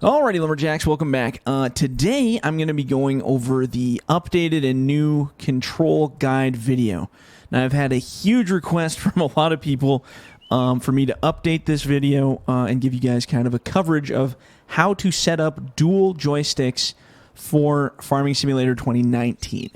Alrighty, Lumberjacks, welcome back. Today, I'm going to be going over the updated and new control guide video. Now, I've had a huge request from a lot of people for me to update this video and give you guys kind of a coverage of how to set up dual joysticks for Farming Simulator 2019.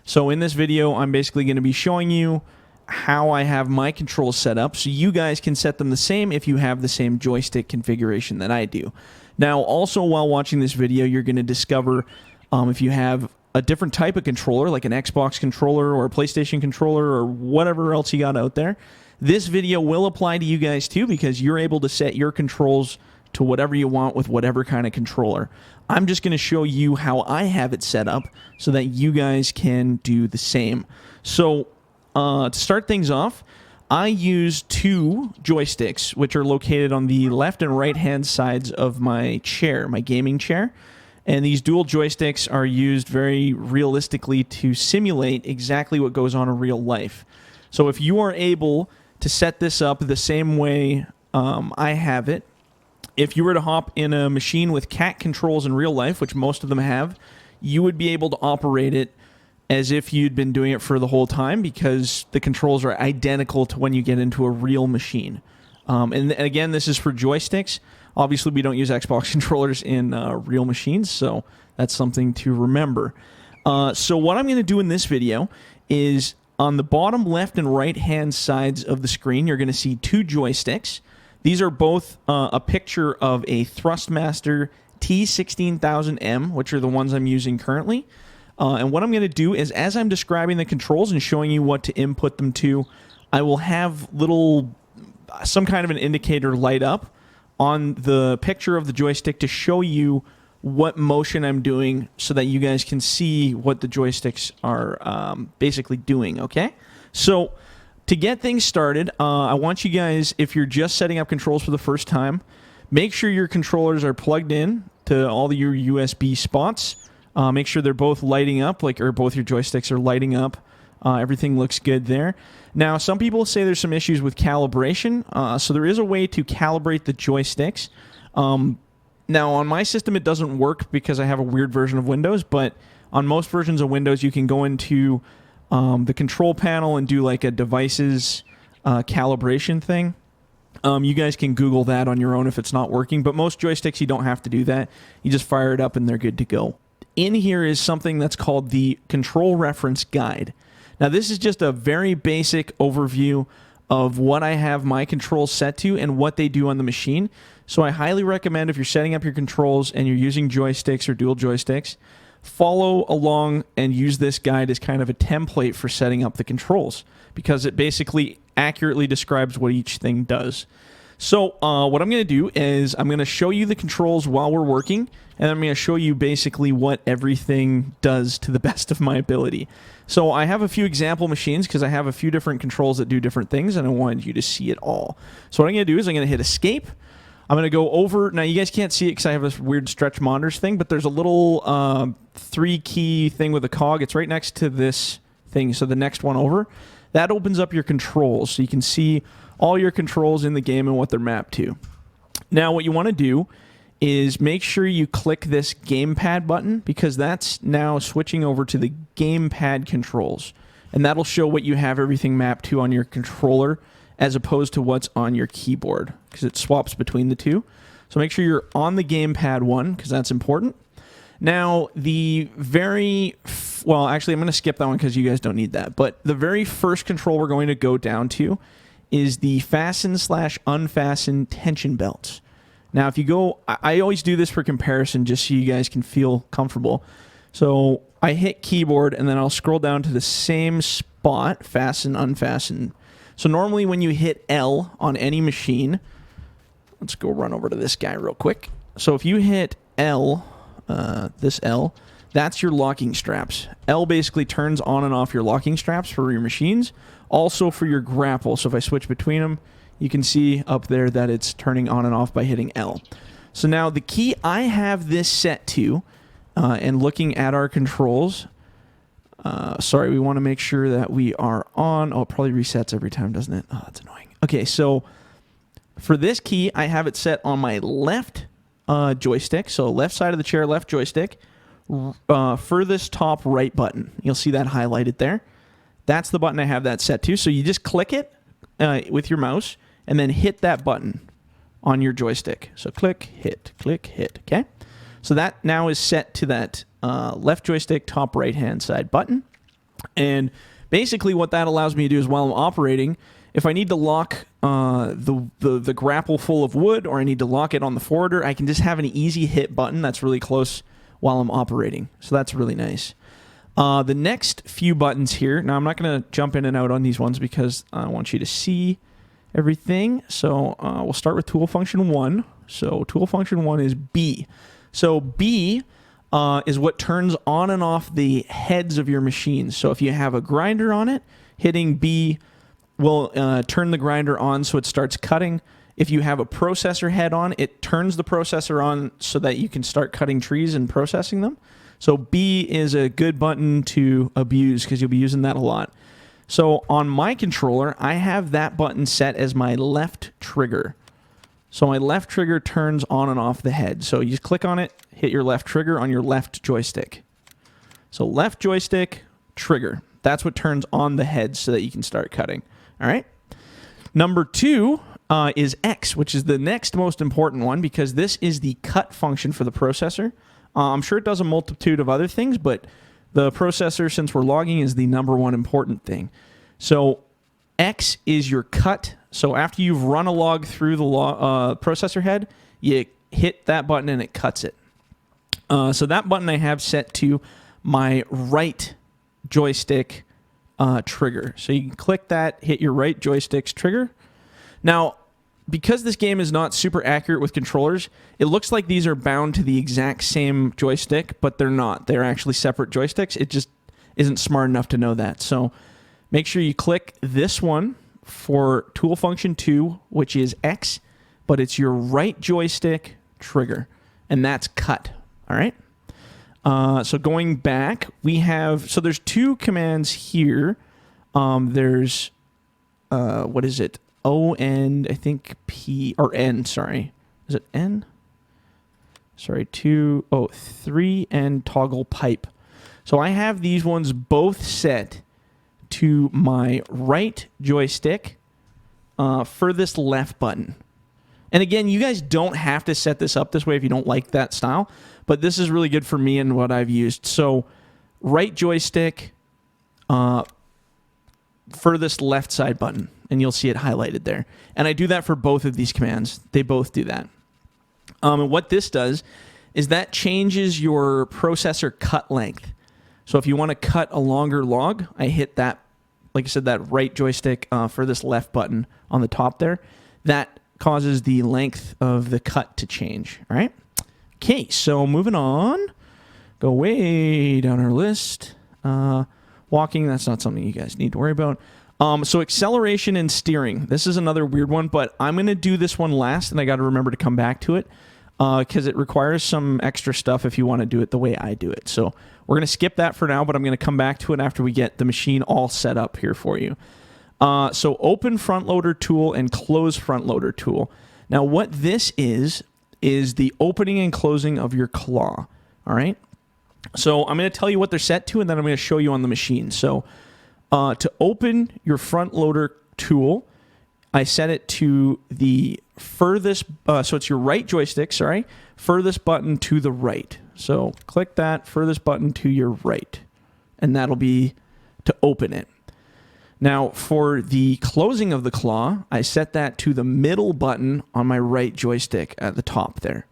So in this video, I'm basically going to be showing you how I have my controls set up so you guys can set them the same if you have the same joystick configuration that I do. Now, also while watching this video, you're going to discover if you have a different type of controller, like an Xbox controller or a PlayStation controller or whatever else you got out there. This video will apply to you guys too because you're able to set your controls to whatever you want with whatever kind of controller. I'm just going to show you how I have it set up so that you guys can do the same. So, to start things off, I use two joysticks, which are located on the left and right-hand sides of my chair, my gaming chair. And these dual joysticks are used very realistically to simulate exactly what goes on in real life. So if you are able to set this up the same way I have it, if you were to hop in a machine with cat controls in real life, which most of them have, you would be able to operate it as if you'd been doing it for the whole time because the controls are identical to when you get into a real machine. And again, this is for joysticks. Obviously, we don't use Xbox controllers in real machines, so that's something to remember. So what I'm going to do in this video is on the bottom left and right-hand sides of the screen, you're going to see two joysticks. These are both a picture of a Thrustmaster T16000M, which are the ones I'm using currently. And what I'm going to do is, as I'm describing the controls and showing you what to input them to, I will have some kind of an indicator light up on the picture of the joystick to show you what motion I'm doing so that you guys can see what the joysticks are basically doing, okay? So, to get things started, I want you guys, if you're just setting up controls for the first time, make sure your controllers are plugged in to all your USB spots. Make sure they're both lighting up, or both your joysticks are lighting up. Everything looks good there. Now, some people say there's some issues with calibration, so there is a way to calibrate the joysticks. Now, on my system, it doesn't work because I have a weird version of Windows, but on most versions of Windows, you can go into the control panel and do like a devices calibration thing. You guys can Google that on your own if it's not working, but most joysticks, you don't have to do that. You just fire it up and they're good to go. In here is something that's called the Control Reference Guide. Now, this is just a very basic overview of what I have my controls set to and what they do on the machine. So I highly recommend if you're setting up your controls and you're using joysticks or dual joysticks, follow along and use this guide as kind of a template for setting up the controls because it basically accurately describes what each thing does. So what I'm going to do is I'm going to show you the controls while we're working, and I'm going to show you basically what everything does to the best of my ability. So I have a few example machines because I have a few different controls that do different things, and I wanted you to see it all. So what I'm going to do is I'm going to hit Escape. I'm going to go over. Now, you guys can't see it because I have this weird stretch monitors thing, but there's a little 3-key thing with a cog. It's right next to this thing, so the next one over. That opens up your controls, so you can see all your controls in the game and what they're mapped to. Now, what you want to do is make sure you click this gamepad button because that's now switching over to the gamepad controls. And that'll show what you have everything mapped to on your controller as opposed to what's on your keyboard because it swaps between the two. So make sure you're on the gamepad one because that's important. Now, actually, I'm going to skip that one because you guys don't need that. But the very first control we're going to go down to is the fasten/unfasten tension belts. Now, if you go, I always do this for comparison just so you guys can feel comfortable. So I hit keyboard and then I'll scroll down to the same spot, fasten, unfasten. So normally when you hit L on any machine, let's go run over to this guy real quick. So if you hit L, this L, that's your locking straps. L basically turns on and off your locking straps for your machines, also for your grapple. So if I switch between them, you can see up there that it's turning on and off by hitting L. So now the key I have this set to, and looking at our controls, sorry, we want to make sure that we are on. Oh, it probably resets every time, doesn't it? Oh, that's annoying. Okay, so for this key, I have it set on my left joystick. So left side of the chair, left joystick, furthest top right button. You'll see that highlighted there. That's the button I have that set to. So you just click it with your mouse and then hit that button on your joystick. So click, hit, okay? So that now is set to that left joystick top right-hand side button. And basically what that allows me to do is while I'm operating, if I need to lock the grapple full of wood or I need to lock it on the forwarder, I can just have an easy hit button that's really close while I'm operating. So that's really nice. The next few buttons here, now I'm not going to jump in and out on these ones because I want you to see everything. So we'll start with tool function 1. So tool function 1 is B. So B is what turns on and off the heads of your machines. So if you have a grinder on it, hitting B will turn the grinder on so it starts cutting. If you have a processor head on, it turns the processor on so that you can start cutting trees and processing them. So B is a good button to abuse because you'll be using that a lot. So on my controller, I have that button set as my left trigger. So my left trigger turns on and off the head. So you just click on it, hit your left trigger on your left joystick. So left joystick, trigger. That's what turns on the head so that you can start cutting. All right. Number 2 is X, which is the next most important one because this is the cut function for the processor. I'm sure it does a multitude of other things, but the processor, since we're logging, is the number one important thing. So X is your cut. So after you've run a log through the processor head, you hit that button and it cuts it. So that button I have set to my right joystick trigger. So you can click that, hit your right joystick's trigger. Now, because this game is not super accurate with controllers, it looks like these are bound to the exact same joystick, but they're not. They're actually separate joysticks. It just isn't smart enough to know that. So make sure you click this one for tool function 2, which is X, but it's your right joystick trigger, and that's cut. All right? So going back, we have, so there's 2 commands here. There's, what is it? O and I think P, or N, sorry. Is it N? Sorry, 3 and toggle pipe. So I have these ones both set to my right joystick, furthest left button. And again, you guys don't have to set this up this way if you don't like that style, but this is really good for me and what I've used. So right joystick, furthest left side button, and you'll see it highlighted there. And I do that for both of these commands. They both do that. And what this does is that changes your processor cut length. So if you want to cut a longer log, I hit that, like I said, that right joystick furthest left button on the top there. That causes the length of the cut to change. All right. Okay, so moving on. Go way down our list. Walking, that's not something you guys need to worry about. So acceleration and steering. This is another weird one, but I'm going to do this one last, and I got to remember to come back to it because it requires some extra stuff if you want to do it the way I do it. So we're going to skip that for now, but I'm going to come back to it after we get the machine all set up here for you. So open front loader tool and close front loader tool. Now what this is the opening and closing of your claw. All right. So I'm going to tell you what they're set to, and then I'm going to show you on the machine. So to open your front loader tool, I set it to the furthest, so it's your right joystick, sorry, furthest button to the right. So click that furthest button to your right, and that'll be to open it. Now for the closing of the claw, I set that to the middle button on my right joystick at the top there.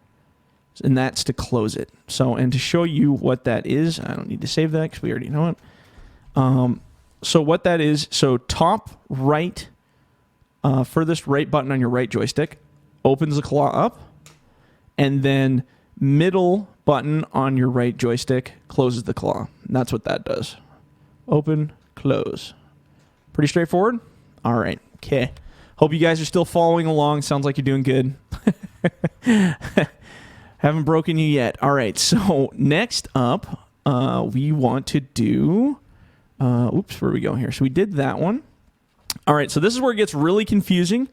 And that's to close it. So, and to show you what that is, I don't need to save that because we already know it. So what that is, so top right, furthest right button on your right joystick opens the claw up, and then middle button on your right joystick closes the claw. And that's what that does. Open, close. Pretty straightforward? All right. Okay. Hope you guys are still following along. Sounds like you're doing good. Haven't broken you yet. All right, so next up, we want to do, oops, where are we going here? So we did that one. All right, so this is where it gets really confusing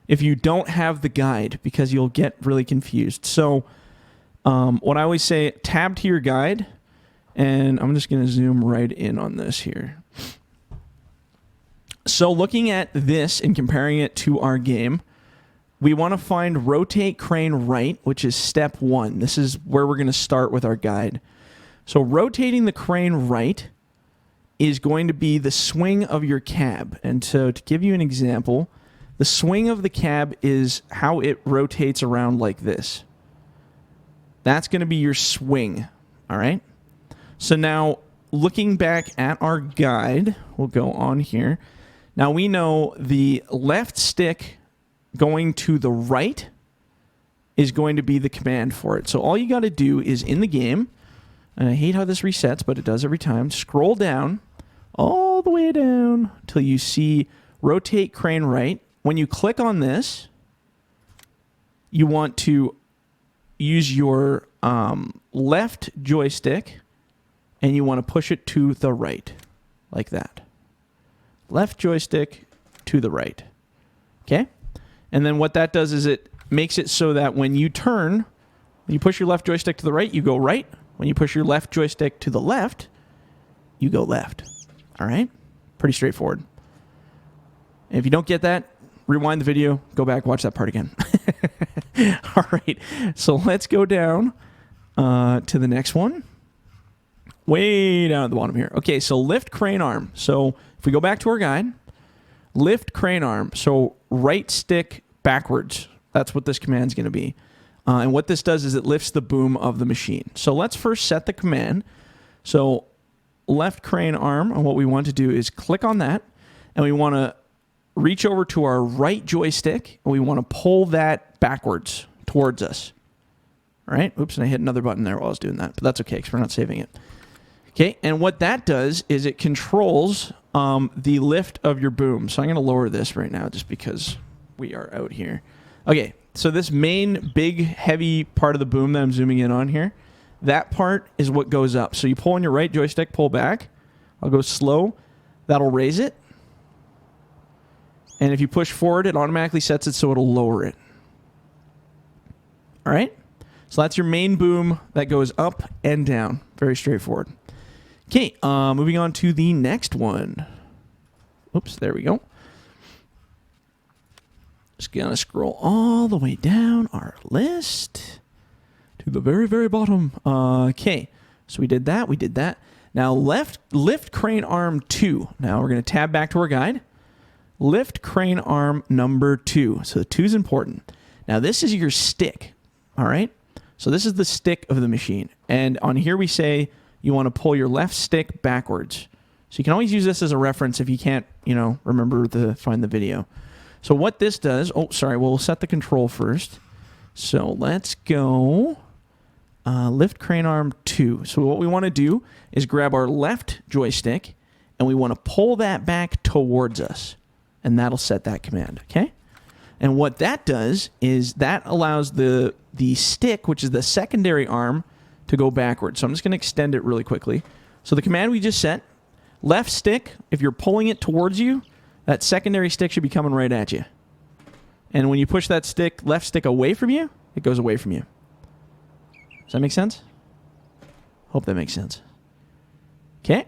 if you don't have the guide, because you'll get really confused. So What I always say, tab to your guide, and I'm just going to zoom right in on this here. So looking at this and comparing it to our game, we want to find rotate crane right, which is step 1. This is where we're going to start with our guide. So rotating the crane right is going to be the swing of your cab. And so to give you an example, the swing of the cab is how it rotates around like this. That's going to be your swing, all right? So now looking back at our guide, we'll go on here. Now we know the left stick going to the right is going to be the command for it. So all you got to do is in the game, and I hate how this resets, but it does every time, scroll down, all the way down till you see rotate crane right. When you click on this, you want to use your left joystick and you want to push it to the right, like that. Left joystick to the right. Okay? And then what that does is it makes it so that when you turn, when you push your left joystick to the right, you go right. When you push your left joystick to the left, you go left. All right? Pretty straightforward. And if you don't get that, rewind the video, go back, watch that part again. All right. So let's go down to the next one. Way down at the bottom here. Okay, so lift crane arm. So if we go back to our guide, lift crane arm. So right stick backwards. That's what this command is going to be. And what this does is it lifts the boom of the machine. So let's first set the command. So left crane arm, and what we want to do is click on that, and we want to reach over to our right joystick, and we want to pull that backwards towards us. All right? Oops, and I hit another button there while I was doing that, but that's okay because we're not saving it. Okay, and what that does is it controls the lift of your boom. So I'm going to lower this right now just because we are out here. Okay, so this main big heavy part of the boom that I'm zooming in on here, that part is what goes up. So you pull on your right joystick, pull back. I'll go slow. That'll raise it. And if you push forward, it automatically sets it so it'll lower it. All right? So that's your main boom that goes up and down. Very straightforward. Okay, moving on to the next one. Oops, there we go. Just gonna scroll all the way down our list to the very, very bottom. Okay, so we did that, we did that. Now lift crane arm 2. Now we're gonna tab back to our guide. Lift crane arm number 2. So the 2 is important. Now this is your stick, all right? So this is the stick of the machine. And on here we say you want to pull your left stick backwards. So you can always use this as a reference if you can't, remember to find the video. So what this does, we'll set the control first. So let's go lift crane arm 2. So what we want to do is grab our left joystick and we want to pull that back towards us. And that'll set that command, okay? And what that does is that allows the stick, which is the secondary arm, to go backwards. So I'm just going to extend it really quickly. So the command we just set, left stick, if you're pulling it towards you, that secondary stick should be coming right at you. And when you push that stick, left stick away from you, it goes away from you. Does that make sense? Hope that makes sense. Okay.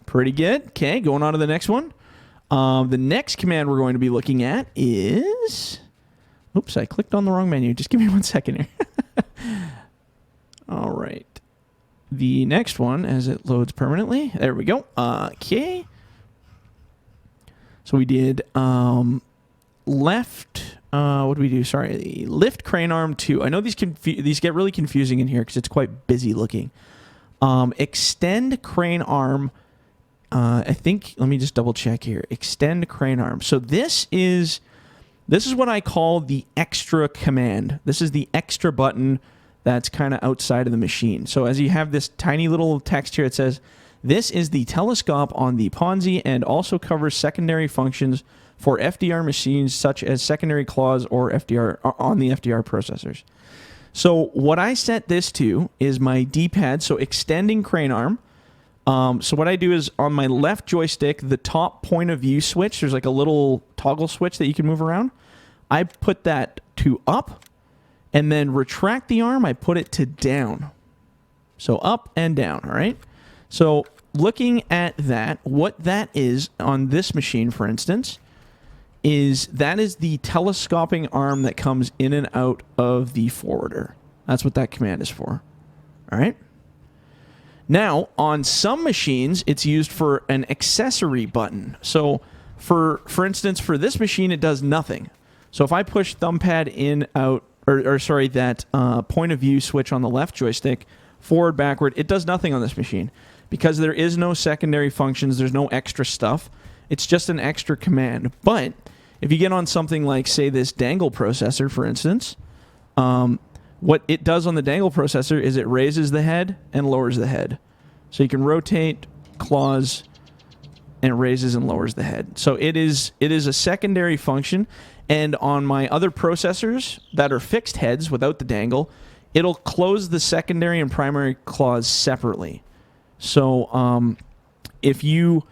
Pretty good. Okay, going on to the next one. The next command we're going to be looking at is... Oops, I clicked on the wrong menu. Just give me 1 second here. All right. The next one, as it loads permanently. There we go. Okay. So we did left... what did we do? Sorry. The lift crane arm 2. I know these get really confusing in here because it's quite busy looking. Extend crane arm... I think, let me just double check here. Extend crane arm. So this is what I call the extra command. This is the extra button that's kind of outside of the machine. So as you have this tiny little text here, it says, this is the telescope on the Ponzi and also covers secondary functions for FDR machines such as secondary clause or FDR on the FDR processors. So what I set this to is my D-pad, so extending crane arm. So what I do is on my left joystick, the top point of view switch, there's like a little toggle switch that you can move around. I put that to up, and then retract the arm, I put it to down. So up and down, all right? So looking at that, what that is on this machine, for instance, is the telescoping arm that comes in and out of the forwarder. That's what that command is for, all right? Now, on some machines, it's used for an accessory button. So, for instance, for this machine, it does nothing. So if I push thumbpad in, out, or sorry, that point of view switch on the left joystick, forward, backward, it does nothing on this machine. Because there is no secondary functions, there's no extra stuff. It's just an extra command. But if you get on something like, say, this dangle processor, for instance, what it does on the dangle processor is it raises the head and lowers the head. So you can rotate, claws, and it raises and lowers the head. So it is a secondary function. And on my other processors that are fixed heads without the dangle, it'll close the secondary and primary claws separately. So if you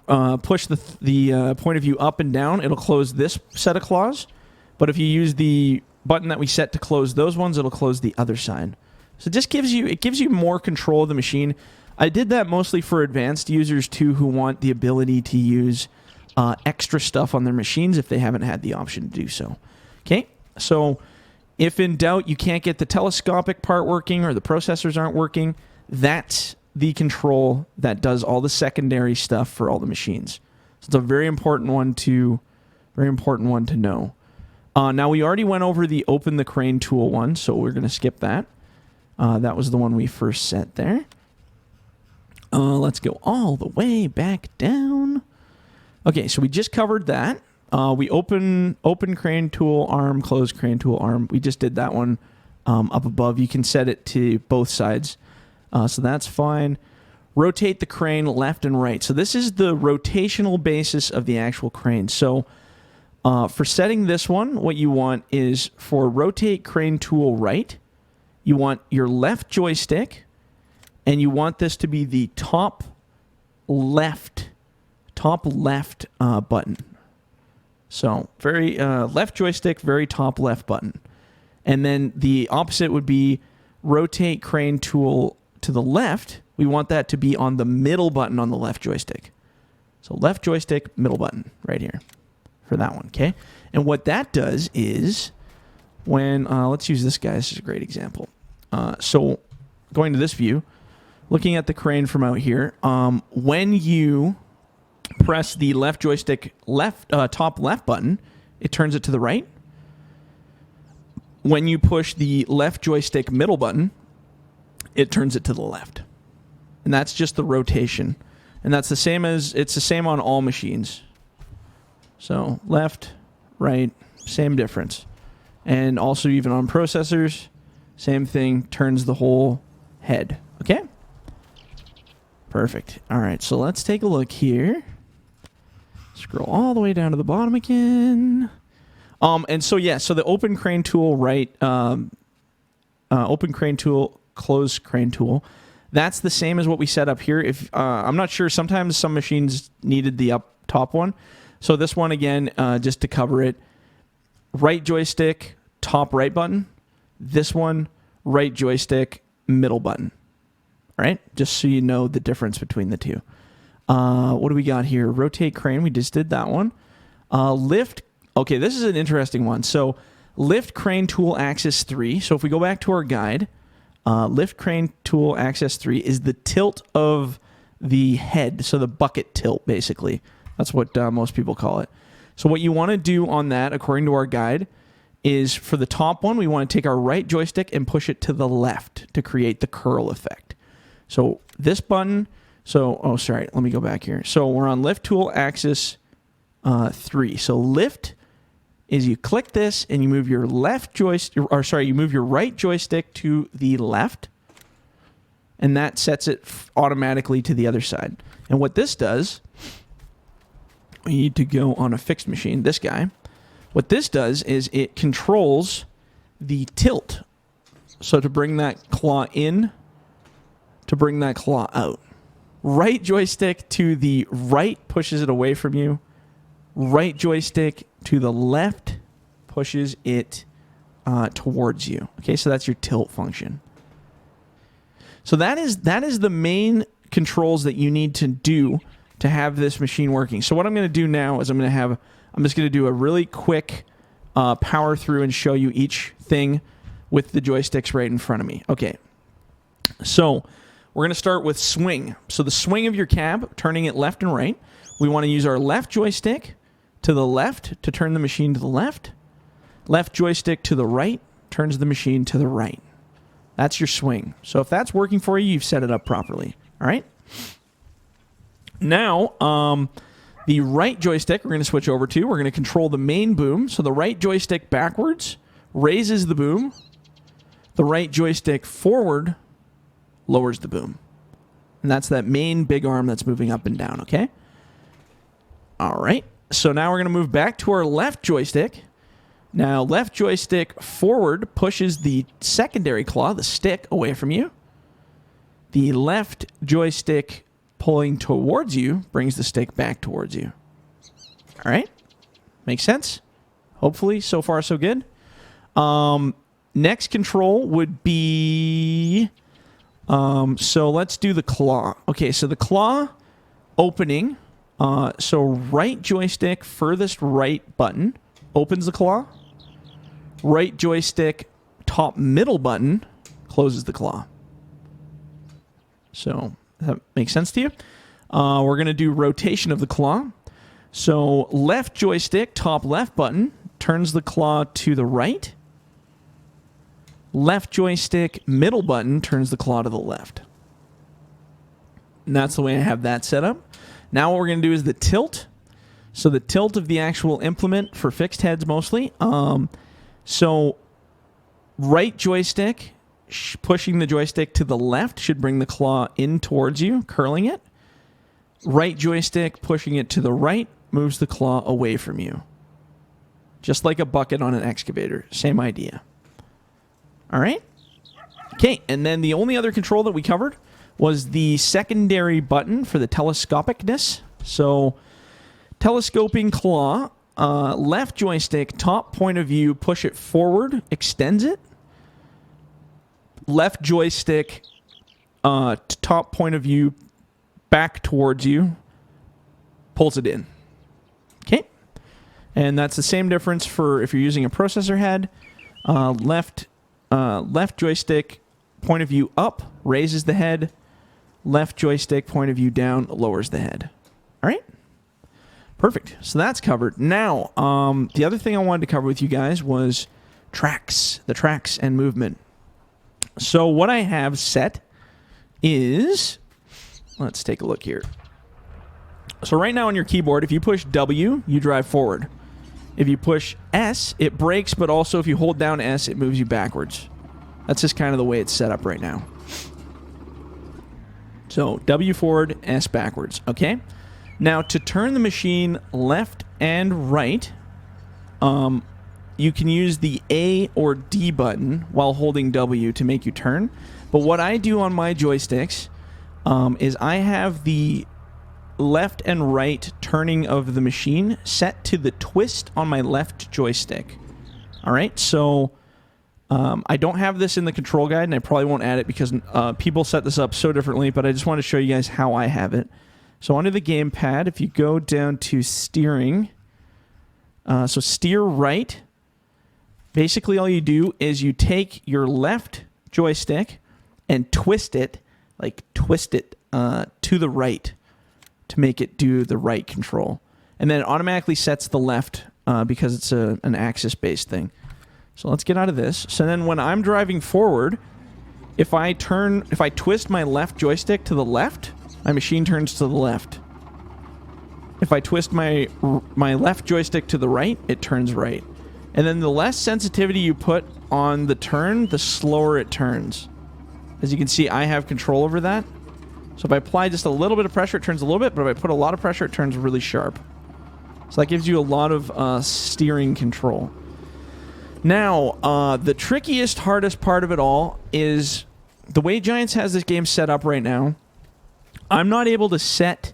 push the point of view up and down, it'll close this set of claws. But if you use the button that we set to close those ones, it'll close the other side. So it just gives you more control of the machine. I did that mostly for advanced users too, who want the ability to use extra stuff on their machines if they haven't had the option to do so. Okay, so if in doubt you can't get the telescopic part working or the processors aren't working, that's the control that does all the secondary stuff for all the machines. So it's a very important one to know. Now, we already went over the open the crane tool one, so we're going to skip that. That was the one we first set there. Let's go all the way back down. Okay, so we just covered that. We open crane tool arm, close crane tool arm. We just did that one up above. You can set it to both sides, so that's fine. Rotate the crane left and right. So this is the rotational basis of the actual crane. So for setting this one, what you want is for rotate crane tool right, you want your left joystick, and you want this to be the top left button. So very left joystick, very top left button. And then the opposite would be rotate crane tool to the left. We want that to be on the middle button on the left joystick. So left joystick, middle button right here for that one, okay? And what that does is when, let's use this guy. This is a great example. So going to this view, looking at the crane from out here, when you press the left joystick top left button, it turns it to the right. When you push the left joystick middle button, it turns it to the left. And that's just the rotation. And that's it's the same on all machines. So left, right, same difference. And also even on processors, same thing, turns the whole head. Okay? Perfect. All right, so let's take a look here. Scroll all the way down to the bottom again. And so, yeah, so the open crane tool right, open crane tool, close crane tool, that's the same as what we set up here. If I'm not sure, sometimes some machines needed the up top one. So this one, again, just to cover it, right joystick, top right button. This one, right joystick, middle button. All right? Just so you know the difference between the two. What do we got here? Rotate crane, we just did that one. Lift, okay, this is an interesting one. So lift crane tool axis 3. So if we go back to our guide, lift crane tool axis 3 is the tilt of the head. So the bucket tilt, basically. That's what most people call it. So what you want to do on that, according to our guide, is for the top one, we want to take our right joystick and push it to the left to create the curl effect. So this button, let me go back here. So we're on lift tool axis 3. So lift is you click this and you move your you move your right joystick to the left, and that sets it automatically to the other side. And what this does, we need to go on a fixed machine, this guy. What this does is it controls the tilt. So to bring that claw in, to bring that claw out. Right joystick to the right pushes it away from you. Right joystick to the left pushes it towards you. Okay, so that's your tilt function. So that is the main controls that you need to do to have this machine working. So what I'm going to do now is I'm just going to do a really quick power through and show you each thing with the joysticks right in front of me. Okay, so we're going to start with swing. So the swing of your cab, turning it left and right. We want to use our left joystick to the left to turn the machine to the left. Left joystick to the right turns the machine to the right. That's your swing. So if that's working for you, you've set it up properly. All right? Now, the right joystick we're going to switch over to. We're going to control the main boom. So the right joystick backwards raises the boom. The right joystick forward lowers the boom. And that's that main big arm that's moving up and down, okay? All right. So now we're going to move back to our left joystick. Now, left joystick forward pushes the secondary claw, the stick, away from you. The left joystick pulling towards you brings the stick back towards you. All right? Makes sense? Hopefully, so far so good. Next control would be... so let's do the claw. Okay, so the claw opening. So right joystick, furthest right button opens the claw. Right joystick, top middle button closes the claw. So that makes sense to you? We're going to do rotation of the claw. So left joystick, top left button turns the claw to the right. Left joystick, middle button turns the claw to the left. And that's the way I have that set up. Now what we're going to do is the tilt. So the tilt of the actual implement for fixed heads mostly. So right joystick, pushing the joystick to the left should bring the claw in towards you, curling it. Right joystick, pushing it to the right, moves the claw away from you. Just like a bucket on an excavator. Same idea. All right? Okay, and then the only other control that we covered was the secondary button for the telescopicness. So telescoping claw, left joystick, top point of view, push it forward, extends it. Left joystick, top point of view, back towards you, pulls it in. Okay? And that's the same difference for if you're using a processor head. Left joystick, point of view up, raises the head. Left joystick, point of view down, lowers the head. All right? Perfect. So that's covered. Now, the other thing I wanted to cover with you guys was tracks, the tracks and movement. So what I have set is, let's take a look here. So right now on your keyboard, if you push W, you drive forward. If you push S, it brakes, but also if you hold down S, it moves you backwards. That's just kind of the way it's set up right now. So W forward, S backwards, okay? Now, to turn the machine left and right, you can use the A or D button while holding W to make you turn. But what I do on my joysticks is I have the left and right turning of the machine set to the twist on my left joystick. All right, so I don't have this in the control guide, and I probably won't add it because people set this up so differently, but I just want to show you guys how I have it. So under the gamepad, if you go down to steering, so steer right, basically all you do is you take your left joystick and twist it to the right to make it do the right control. And then it automatically sets the left because it's an axis-based thing. So let's get out of this. So then when I'm driving forward, if I twist my left joystick to the left, my machine turns to the left. If I twist my left joystick to the right, it turns right. And then the less sensitivity you put on the turn, the slower it turns. As you can see, I have control over that. So if I apply just a little bit of pressure, it turns a little bit, but if I put a lot of pressure, it turns really sharp. So that gives you a lot of steering control. Now, the trickiest, hardest part of it all is the way Giants has this game set up right now. I'm not able to set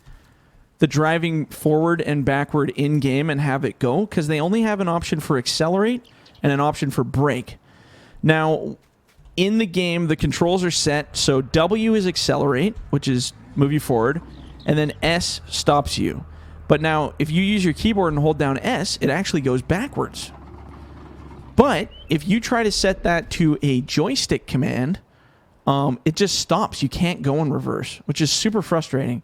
the driving forward and backward in-game and have it go because they only have an option for accelerate and an option for brake. Now, in the game, the controls are set. So W is accelerate, which is move you forward, and then S stops you. But now, if you use your keyboard and hold down S, it actually goes backwards. But if you try to set that to a joystick command, it just stops. You can't go in reverse, which is super frustrating.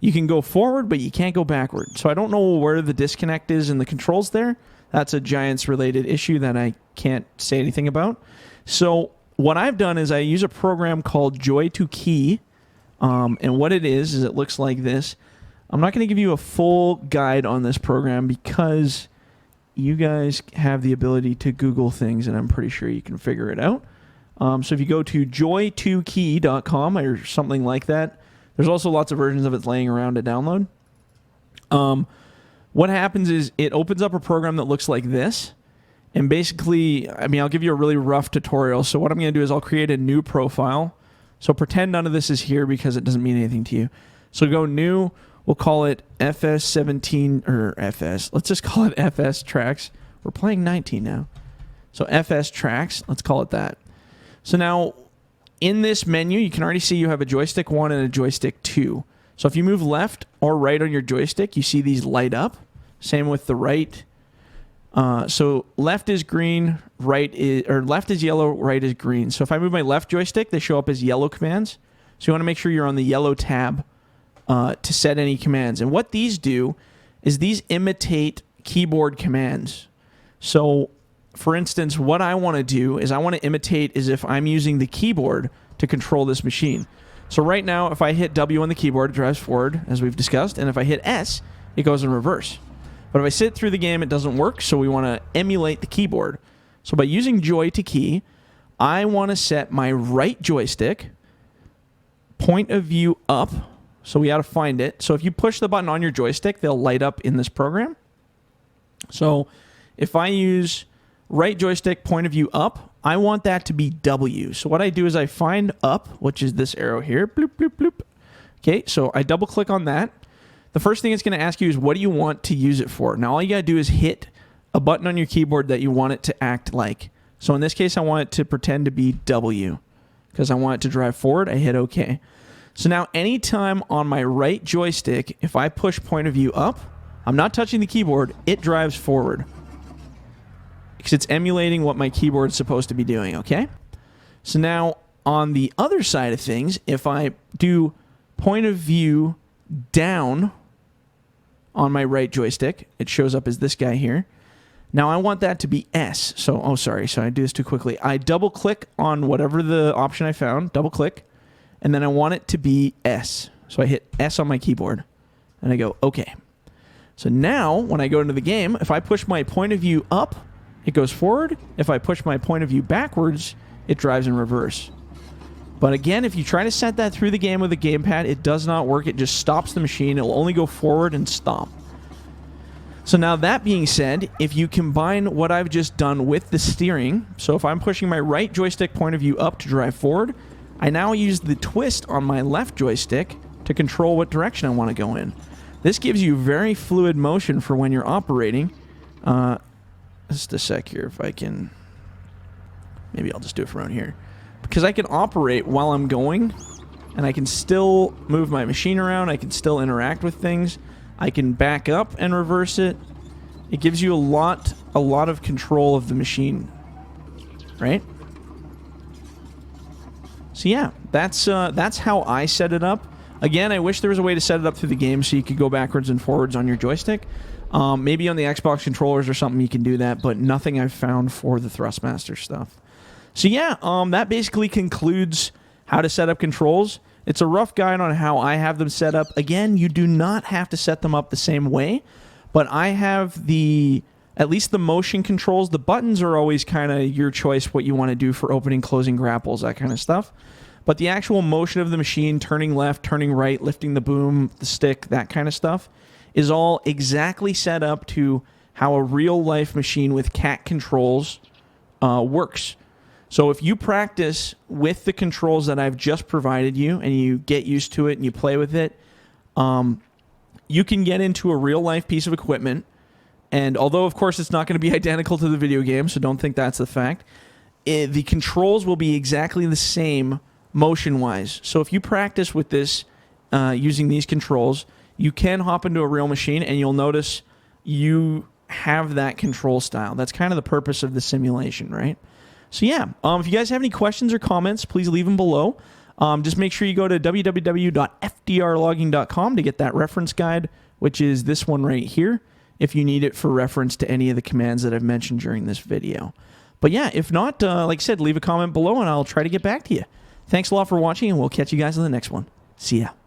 You can go forward, but you can't go backward. So I don't know where the disconnect is in the controls there. That's a Giants-related issue that I can't say anything about. So what I've done is I use a program called Joy2Key, and what it is it looks like this. I'm not going to give you a full guide on this program because you guys have the ability to Google things, and I'm pretty sure you can figure it out. So if you go to joy2key.com or something like that, there's also lots of versions of it laying around to download. What happens is it opens up a program that looks like this. And basically, I mean, I'll give you a really rough tutorial. So what I'm going to do is I'll create a new profile. So pretend none of this is here because it doesn't mean anything to you. So go new. We'll call it FS17 or FS. Let's just call it FS Tracks. We're playing 19 now. So FS Tracks. Let's call it that. So now in this menu, you can already see you have a joystick 1 and a joystick 2. So if you move left or right on your joystick, you see these light up. Same with the right. So left is green, left is yellow, right is green. So if I move my left joystick, they show up as yellow commands. So you want to make sure you're on the yellow tab to set any commands. And what these do is these imitate keyboard commands. So for instance, what I want to do is I want to imitate as if I'm using the keyboard to control this machine. So right now, if I hit W on the keyboard, it drives forward, as we've discussed. And if I hit S, it goes in reverse. But if I sit through the game, it doesn't work, so we want to emulate the keyboard. So by using Joy2Key, I want to set my right joystick point of view up. So we got to find it. So if you push the button on your joystick, they'll light up in this program. So if I use right joystick point of view up, I want that to be W. So what I do is I find up, which is this arrow here. Bloop, bloop, bloop. Okay, so I double click on that. The first thing it's going to ask you is what do you want to use it for? Now all you got to do is hit a button on your keyboard that you want it to act like. So in this case, I want it to pretend to be W because I want it to drive forward. I hit OK. So now anytime on my right joystick, if I push point of view up, I'm not touching the keyboard, it drives forward. Because it's emulating what my keyboard's supposed to be doing, okay? So now, on the other side of things, if I do point of view down on my right joystick, it shows up as this guy here. Now, I want that to be S. So, oh, sorry, I do this too quickly. I double-click on whatever the option I found, double-click, and then I want it to be S. So I hit S on my keyboard, and I go, okay. So now, when I go into the game, if I push my point of view up, it goes forward. If I push my point of view backwards, it drives in reverse. But again, if you try to set that through the game with a gamepad, it does not work. It just stops the machine. It will only go forward and stop. So now that being said, if you combine what I've just done with the steering, so if I'm pushing my right joystick point of view up to drive forward, I now use the twist on my left joystick to control what direction I want to go in. This gives you very fluid motion for when you're operating. Just a sec here if I can. Maybe I'll just do it from around here. Because I can operate while I'm going, and I can still move my machine around. I can still interact with things. I can back up and reverse it. It gives you a lot of control of the machine, right? So yeah, that's how I set it up. Again, I wish there was a way to set it up through the game so you could go backwards and forwards on your joystick. Maybe on the Xbox controllers or something you can do that, but nothing I've found for the Thrustmaster stuff. So yeah, that basically concludes how to set up controls. It's a rough guide on how I have them set up. Again, you do not have to set them up the same way, but I have at least the motion controls. The buttons are always kind of your choice, what you want to do for opening, closing grapples, that kind of stuff. But the actual motion of the machine, turning left, turning right, lifting the boom, the stick, that kind of stuff, is all exactly set up to how a real-life machine with cat controls works. So if you practice with the controls that I've just provided you and you get used to it and you play with it, you can get into a real-life piece of equipment. And although, of course, it's not going to be identical to the video game, so don't think that's the fact, the controls will be exactly the same motion-wise. So if you practice with this using these controls, you can hop into a real machine and you'll notice you have that control style. That's kind of the purpose of the simulation, right? So yeah, if you guys have any questions or comments, please leave them below. Just make sure you go to www.fdrlogging.com to get that reference guide, which is this one right here, if you need it for reference to any of the commands that I've mentioned during this video. But yeah, if not, like I said, leave a comment below and I'll try to get back to you. Thanks a lot for watching, and we'll catch you guys in the next one. See ya.